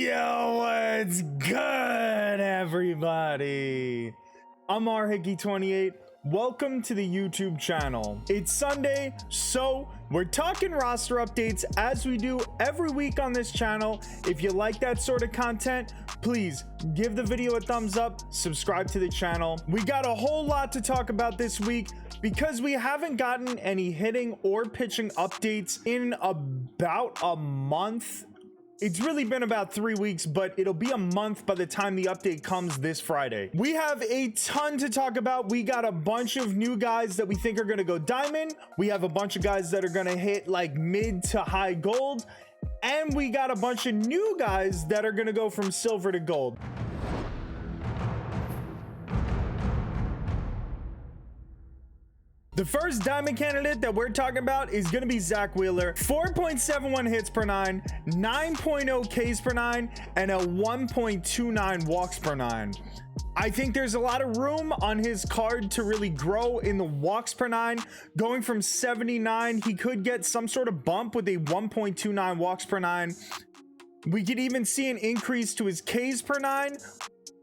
Yo, what's good, everybody? I'm rhicky28. Welcome to the YouTube channel. It's Sunday, so we're talking roster updates as we do every week on this channel. If you like that sort of content, please give the video a thumbs up, subscribe to the channel. We got a whole lot to talk about this week because we haven't gotten any hitting or pitching updates in about a month. It's really been about 3 weeks, but it'll be a month by the time the update comes this Friday. We have a ton to talk about. We got a bunch of new guys that we think are going to go diamond. We have a bunch of guys that are going to hit like mid to high gold. And we got a bunch of new guys that are going to go from silver to gold. The first diamond candidate that we're talking about is going to be Zack Wheeler. 4.71 hits per 9, 9.0 Ks per 9, and a 1.29 walks per 9. I think there's a lot of room on his card to really grow in the walks per 9. Going from 79, he could get some sort of bump with a 1.29 walks per 9. We could even see an increase to his Ks per 9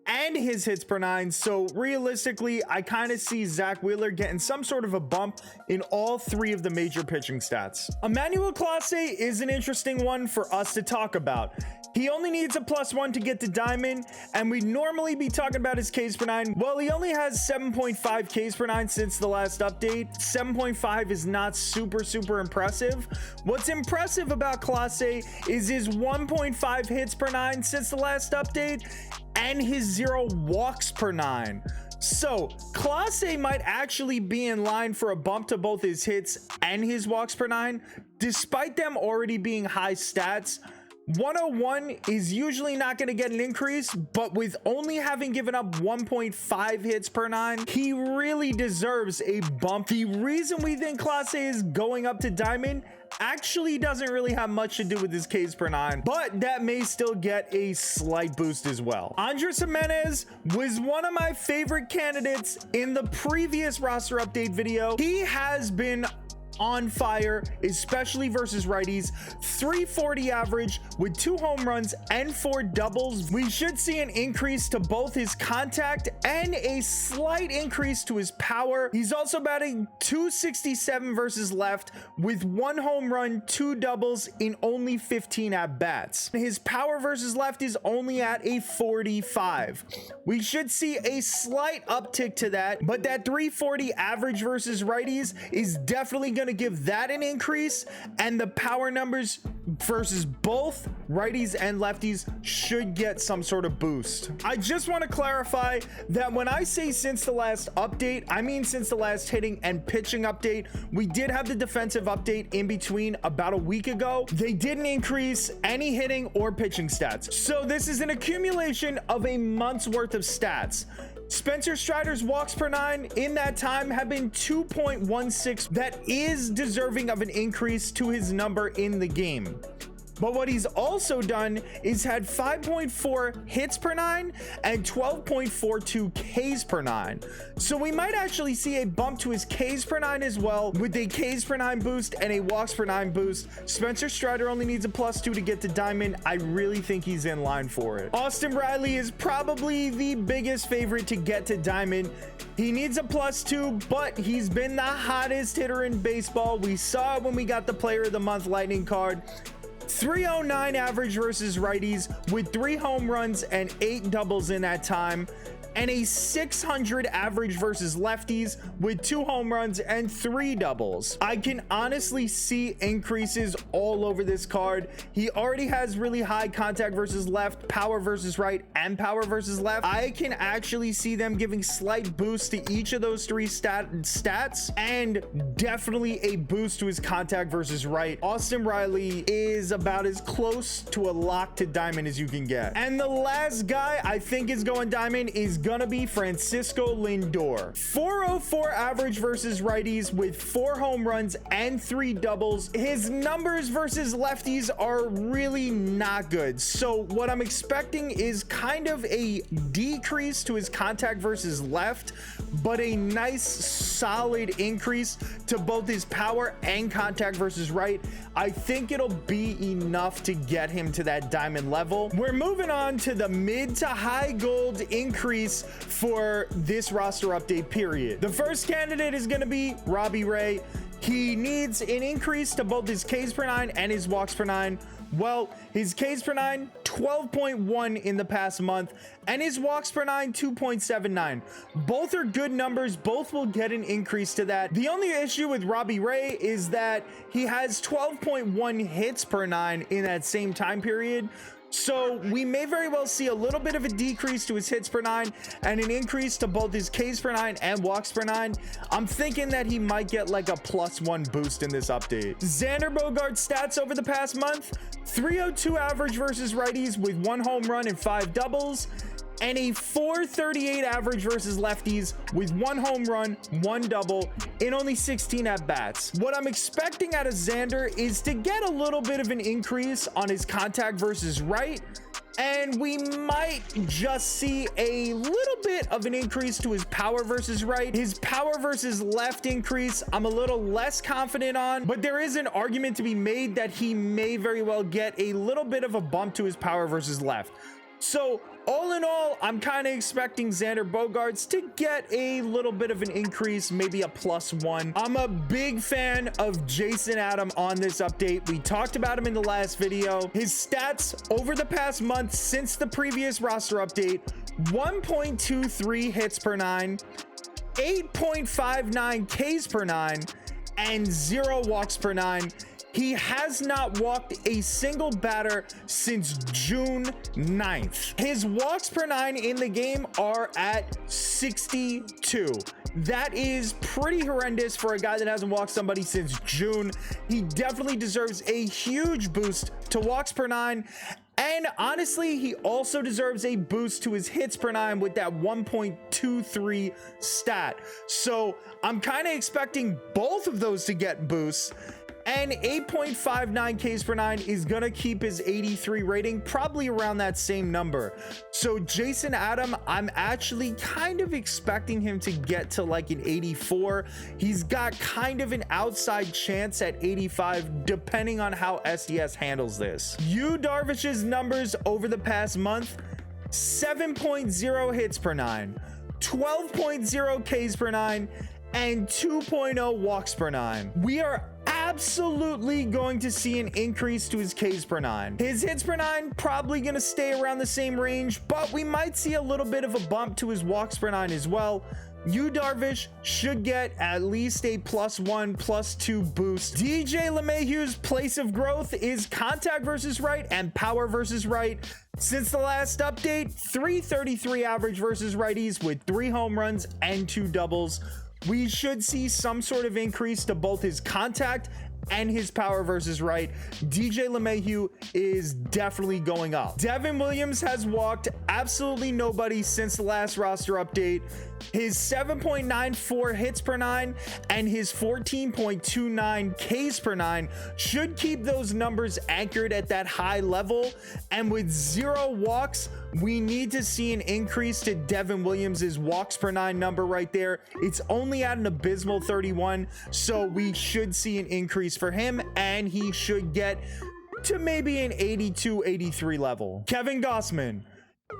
and his hits per 9. So realistically, I kind of see Zack Wheeler getting some sort of a bump in all three of the major pitching stats. Emmanuel CLASE is an interesting one for us to talk about. He only needs a +1 to get to diamond, and we'd normally be talking about his Ks per 9. Well, he only has 7.5 Ks per 9 since the last update. 7.5 is not super impressive. What's impressive about CLASE is his 1.5 hits per 9 since the last update and his 0 walks per 9. So CLASE might actually be in line for a bump to both his hits and his walks per 9, despite them already being high stats. 101 is usually not going to get an increase, but with only having given up 1.5 hits per 9, he really deserves a bump. The reason we think CLASE is going up to diamond actually doesn't really have much to do with his Ks per 9, but that may still get a slight boost as well. Andres Gimenez was one of my favorite candidates in the previous roster update video. He has been on fire, especially versus righties. 340 average with 2 home runs and 4 doubles. We should see an increase to both his contact and a slight increase to his power. He's also batting 267 versus left with 1 home run, 2 doubles in only 15 at bats. His power versus left is only at a 45. We should see a slight uptick to that, but that 340 average versus righties is definitely going to give that an increase, and the power numbers versus both righties and lefties should get some sort of boost. I just want to clarify that when I say since the last update, I mean since the last hitting and pitching update. We did have the defensive update in between about a week ago. They didn't increase any hitting or pitching stats, so this is an accumulation of a month's worth of stats. Spencer Strider's walks per 9 in that time have been 2.16. That is deserving of an increase to his number in the game. But what he's also done is had 5.4 hits per 9 and 12.42 Ks per 9. So we might actually see a bump to his Ks per 9 as well, with a Ks per 9 boost and a walks per 9 boost. Spencer Strider only needs a +2 to get to diamond. I really think he's in line for it. Austin Riley is probably the biggest favorite to get to diamond. He needs a +2, but he's been the hottest hitter in baseball. We saw it when we got the Player of the Month Lightning card. 309 average versus righties with 3 home runs and 8 doubles in that time, and a 600 average versus lefties with 2 home runs and 3 doubles. I can honestly see increases all over this card. He already has really high contact versus left, power versus right, and power versus left. I can actually see them giving slight boosts to each of those 3 stats, and definitely a boost to his contact versus right. Austin Riley is about as close to a lock to diamond as you can get. And the last guy I think is going diamond is gonna be Francisco Lindor. 404 average versus righties with 4 home runs and 3 doubles. His numbers versus lefties are really not good. So what I'm expecting is kind of a decrease to his contact versus left, but a nice solid increase to both his power and contact versus right. I think it'll be enough to get him to that diamond level. We're moving on to the mid to high gold increase for this roster update period. The first candidate is going to be Robbie Ray. He needs an increase to both his Ks per 9 and his walks per 9. Well, his Ks per 9, 12.1 in the past month, and his walks per 9, 2.79. Both are good numbers. Both will get an increase to that. The only issue with Robbie Ray is that he has 12.1 hits per 9 in that same time period. So we may very well see a little bit of a decrease to his hits per 9 and an increase to both his Ks per 9 and walks per 9. I'm thinking that he might get like a +1 boost in this update. Xander Bogaerts stats over the past month: 302 average versus righties with 1 home run and 5 doubles, and a 438 average versus lefties with 1 home run, 1 double in only 16 at bats. What I'm expecting out of Xander is to get a little bit of an increase on his contact versus right, and we might just see a little bit of an increase to his power versus right. His power versus left increase, I'm a little less confident on, but there is an argument to be made that he may very well get a little bit of a bump to his power versus left. So all in all, I'm kind of expecting Xander Bogaerts to get a little bit of an increase, maybe a +1. I'm a big fan of Jason Adam on this update. We talked about him in the last video. His stats over the past month since the previous roster update: 1.23 hits per 9, 8.59 Ks per 9, and 0 walks per 9. He has not walked a single batter since June 9th. His walks per 9 in the game are at 62. That is pretty horrendous for a guy that hasn't walked somebody since June. He definitely deserves a huge boost to walks per 9. And honestly, he also deserves a boost to his hits per 9 with that 1.23 stat. So I'm kind of expecting both of those to get boosts. And 8.59 Ks per 9 is gonna keep his 83 rating probably around that same number. So Jason Adam, I'm actually kind of expecting him to get to like an 84. He's got kind of an outside chance at 85 depending on how SDS handles this. Yu Darvish's numbers over the past month: 7.0 hits per 9, 12.0 Ks per 9, and 2.0 walks per 9. We are absolutely going to see an increase to his Ks per 9. His hits per 9 probably going to stay around the same range, but we might see a little bit of a bump to his walks per 9 as well. Yu Darvish should get at least a +1, +2 boost. DJ LeMahieu's place of growth is contact versus right and power versus right. Since the last update, 333 average versus righties with 3 home runs and 2 doubles. We should see some sort of increase to both his contact and his power versus right. DJ LeMahieu is definitely going up. Devin Williams has walked absolutely nobody since the last roster update. His 7.94 hits per 9 and his 14.29 Ks per 9 should keep those numbers anchored at that high level. And with 0 walks, we need to see an increase to Devin Williams's walks per 9 number right there. It's only at an abysmal 31, so we should see an increase for him, and he should get to maybe an 82, 83 level. Kevin Gausman: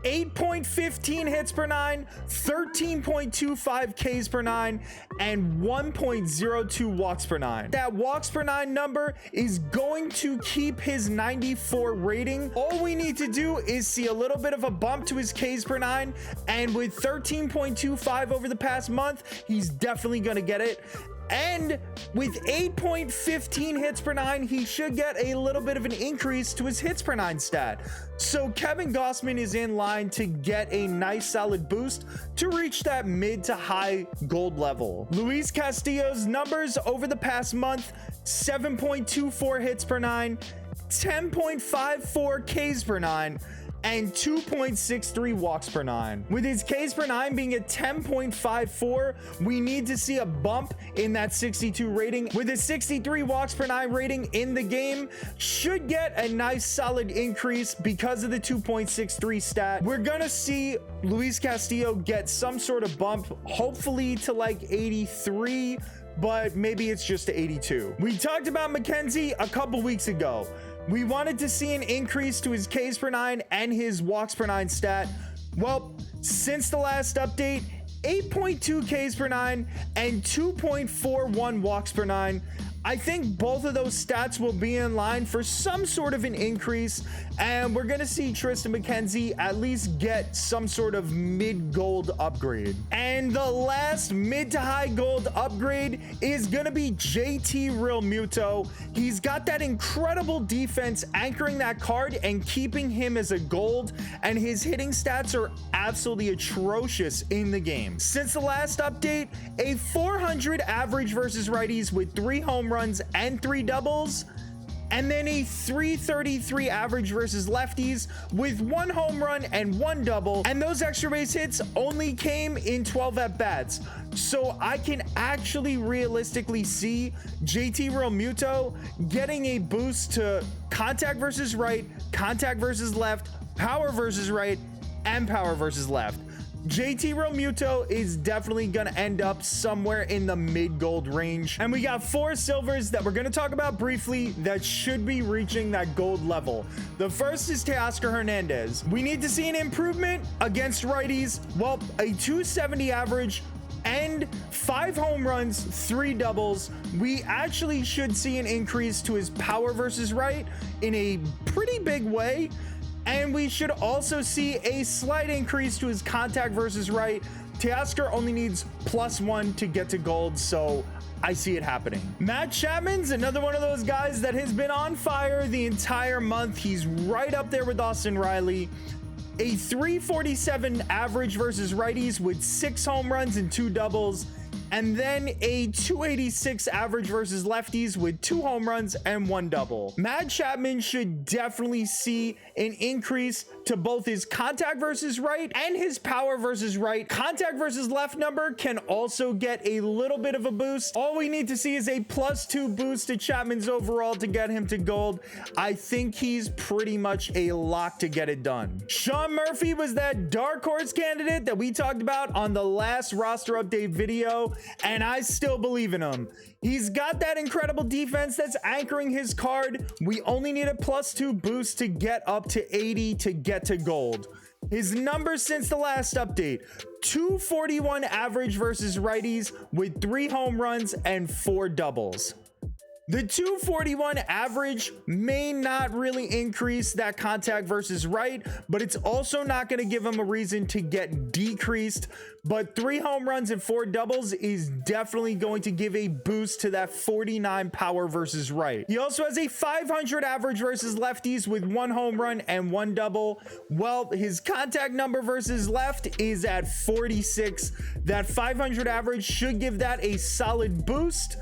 8.15 hits per 9, 13.25 Ks per 9, and 1.02 walks per 9. That walks per 9 number is going to keep his 94 rating. All we need to do is see a little bit of a bump to his Ks per 9, and with 13.25 over the past month, he's definitely going to get it. And with 8.15 hits per 9, he should get a little bit of an increase to his hits per 9 stat. So Kevin Gausman is in line to get a nice solid boost to reach that mid to high gold level. Luis Castillo's numbers over the past month: 7.24 hits per 9, 10.54 Ks per 9, and 2.63 walks per 9. With his Ks per 9 being at 10.54, we need to see a bump in that 62 rating. With a 63 walks per 9 rating in the game, should get a nice solid increase because of the 2.63 stat. We're gonna see Luis Castillo get some sort of bump, hopefully to like 83, but maybe it's just to 82. We talked about McKenzie a couple weeks ago. We wanted to see an increase to his Ks per 9 and his walks per 9 stat. Well, since the last update, 8.2 Ks per 9 and 2.41 walks per 9. I think both of those stats will be in line for some sort of an increase, and we're gonna see Triston McKenzie at least get some sort of mid-gold upgrade. And the last mid to high gold upgrade is gonna be JT REALMUTO. He's got that incredible defense anchoring that card and keeping him as a gold, and his hitting stats are absolutely atrocious in the game. Since the last update, a 400 average versus righties with 3 home runs and 3 doubles, and then a 333 average versus lefties with 1 home run and 1 double, and those extra base hits only came in 12 at bats. So I can actually realistically see JT REALMUTO getting a boost to contact versus right, contact versus left, power versus right, and power versus left. JT REALMUTO is definitely gonna end up somewhere in the mid-gold range, and we got 4 silvers that we're gonna talk about briefly that should be reaching that gold level. The first is Teoscar Hernandez. We need to see an improvement against righties. Well, a 270 average and 5 home runs, 3 doubles. We actually should see an increase to his power versus right in a pretty big way. And we should also see a slight increase to his contact versus right. Teoscar only needs +1 to get to gold, so I see it happening. Matt Chapman's another one of those guys that has been on fire the entire month. He's right up there with Austin Riley. A 347 average versus righties with 6 home runs and 2 doubles. And then a 286 average versus lefties with 2 home runs and 1 double. Matt Chapman should definitely see an increase to both his contact versus right and his power versus right. Contact versus left number can also get a little bit of a boost. All we need to see is a +2 boost to Chapman's overall to get him to gold. I think he's pretty much a lock to get it done. Sean Murphy was that dark horse candidate that we talked about on the last roster update video, and I still believe in him. He's got that incredible defense that's anchoring his card. We only need a +2 boost to get up to 80 to get to gold. His numbers since the last update: 241 average versus righties with 3 home runs and 4 doubles. The 241 average may not really increase that contact versus right, but it's also not going to give him a reason to get decreased. But 3 home runs and 4 doubles is definitely going to give a boost to that 49 power versus right. He also has a 500 average versus lefties with 1 home run and 1 double. Well, his contact number versus left is at 46. That 500 average should give that a solid boost.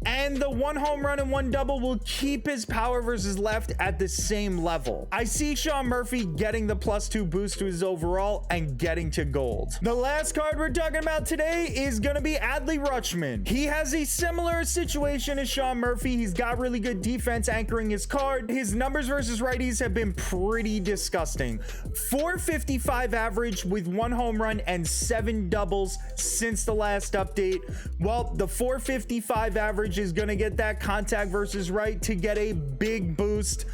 And the 1 home run and 1 double will keep his power versus left at the same level. I see Sean Murphy getting the +2 boost to his overall and getting to gold. The last card we're talking about today is going to be Adley Rutschman. He has a similar situation as Sean Murphy. He's got really good defense anchoring his card. His numbers versus righties have been pretty disgusting. 455 average with 1 home run and 7 doubles since the last update. Well, the 455 average is going to get that contact versus right to get a big boost.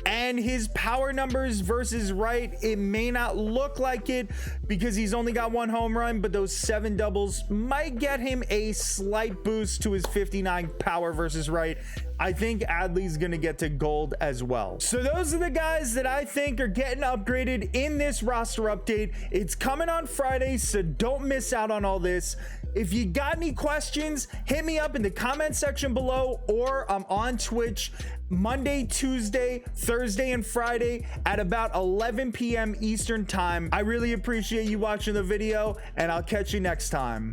And his power numbers versus right, it may not look like it because he's only got 1 home run, but those 7 doubles might get him a slight boost to his 59 power versus right. I think Adley's gonna get to gold as well. So those are the guys that I think are getting upgraded in this roster update. It's coming on Friday, so don't miss out on all this. If you got any questions, hit me up in the comment section below, or I'm on Twitch Monday, Tuesday, Thursday, and Friday at about 11 p.m. Eastern time. I really appreciate you watching the video, and I'll catch you next time.